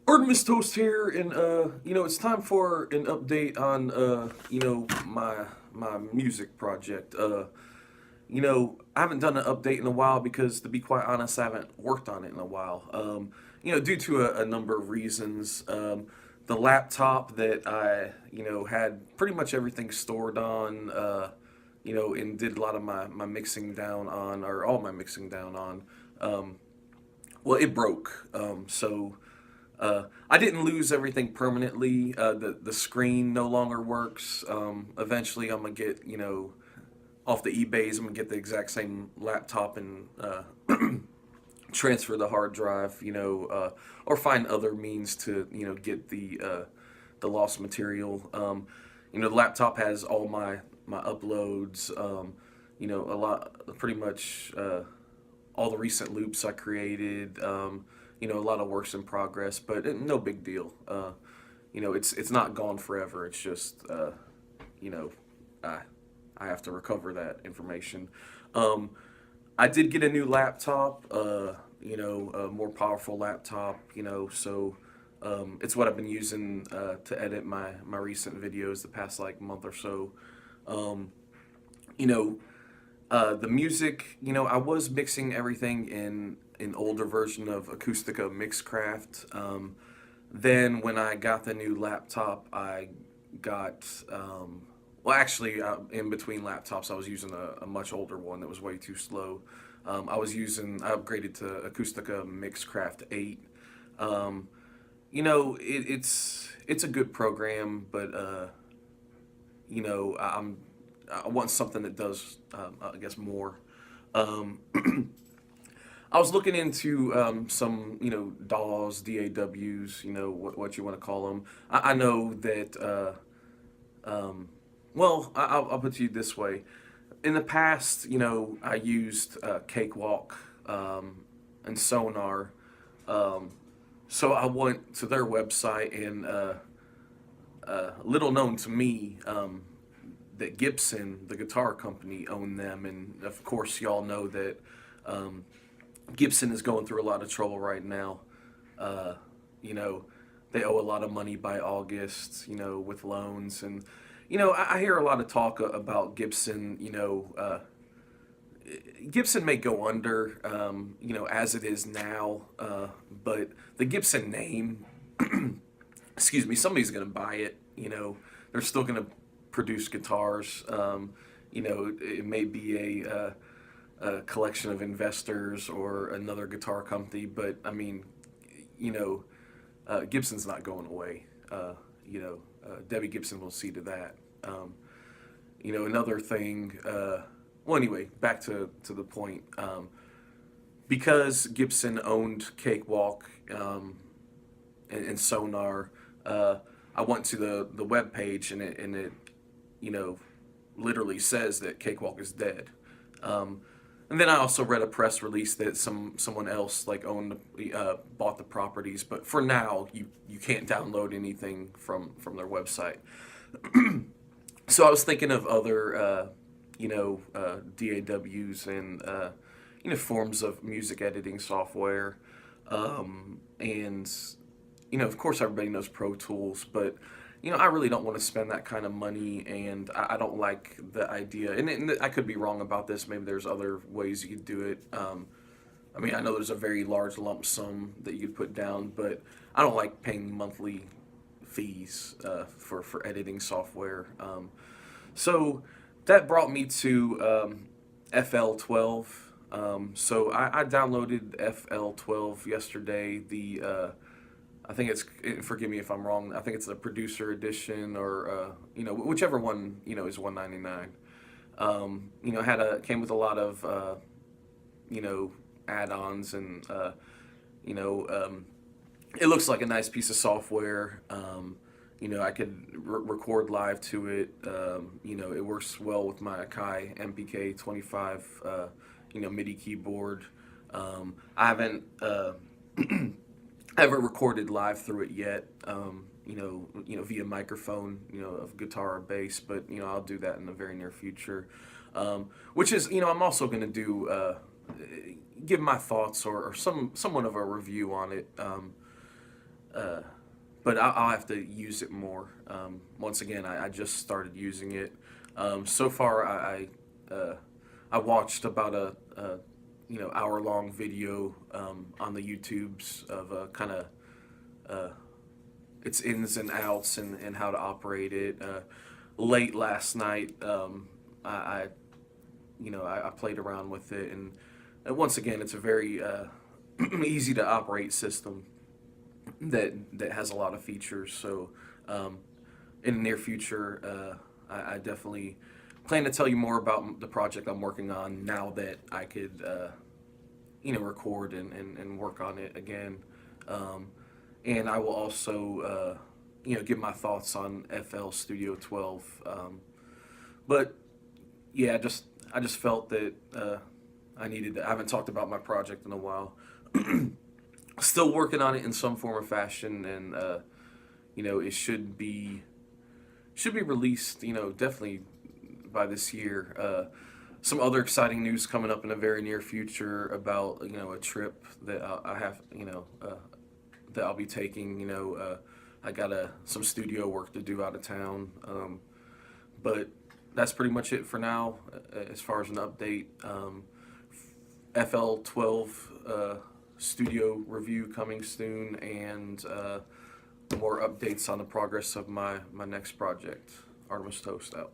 Artemus Toast here, and it's time for an update on my music project. I haven't done an update in a while because, to be quite honest, I haven't worked on it in a while. Due to a number of reasons. The laptop that I had pretty much everything stored on, and did a lot of my mixing down on, or all my mixing down on. Well, it broke. I didn't lose everything permanently. The screen no longer works. Eventually, I'm gonna get off the eBay's. I'm gonna get the exact same laptop and transfer the hard drive. Or find other means to get the lost material. The laptop has all my uploads. A lot, pretty much all the recent loops I created. A lot of works in progress, but no big deal. It's not gone forever. It's just I I have to recover that information. I did get a new laptop. A more powerful laptop. It's what I've been using to edit my recent videos the past like month or so. Um, you know, the music, I was mixing everything in an older version of Acustica Mixcraft. Then when I got the new laptop, I got, in between laptops, I was using a much older one that was way too slow. I upgraded to Acustica Mixcraft 8. It's a good program, but, I want something that does, I guess, more. Um, I was looking into some, DAWs, DAWs, what you want to call them. I know that, I'll put it to you this way. In the past, I used Cakewalk and Sonar. Um, so I went to their website, and little known to me, that Gibson, the guitar company, owned them. And of course, y'all know that Gibson is going through a lot of trouble right now. Uh, you know, they owe a lot of money by August, with loans. And, I hear a lot of talk about Gibson. Gibson may go under, as it is now, but the Gibson name, excuse me, somebody's going to buy it. They're still going to produce guitars. It may be a collection of investors or another guitar company, but I mean, Gibson's not going away. Debbie Gibson will see to that. Another thing. Anyway, back to the point. Because Gibson owned Cakewalk and Sonar, I went to the web page, and it literally says that Cakewalk is dead. And then I also read a press release that someone else like bought the properties, but for now you can't download anything from their website. So I was thinking of other DAWs and forms of music editing software, and of course everybody knows Pro Tools, but I really don't want to spend that kind of money, and I don't like the idea. And I could be wrong about this. Maybe there's other ways you could do it. I know there's a very large lump sum that you could put down, but I don't like paying monthly fees for editing software. So that brought me to FL12. So I downloaded FL12 yesterday. I think forgive me if I'm wrong. I think it's the producer edition, or whichever one is $199. Came with a lot of add-ons, and it looks like a nice piece of software. I could record live to it. It works well with my Akai MPK 25 MIDI keyboard. I haven't ever recorded live through it yet, via microphone, of guitar or bass, but, I'll do that in the very near future. Which is, I'm also going to do, give my thoughts, or somewhat of a review on it. but I'll have to use it more. Once again, I just started using it. So far, I watched about a hour long video on the YouTubes of kind of its ins and outs and how to operate it. Late last night, I I played around with it, and once again, it's a very easy to operate system that has a lot of features. So, in the near future, I definitely plan to tell you more about the project I'm working on now that I could, record and work on it again. And I will also, give my thoughts on FL Studio 12. But yeah, I just felt that I needed to. I haven't talked about my project in a while. Still working on it in some form or fashion, and it should be released. Definitely by this year. Some other exciting news coming up in the very near future about a trip that I have that I'll be taking. I got some studio work to do out of town, but that's pretty much it for now as far as an update. FL12 studio review coming soon, and more updates on the progress of my next project. Artemus Toast out.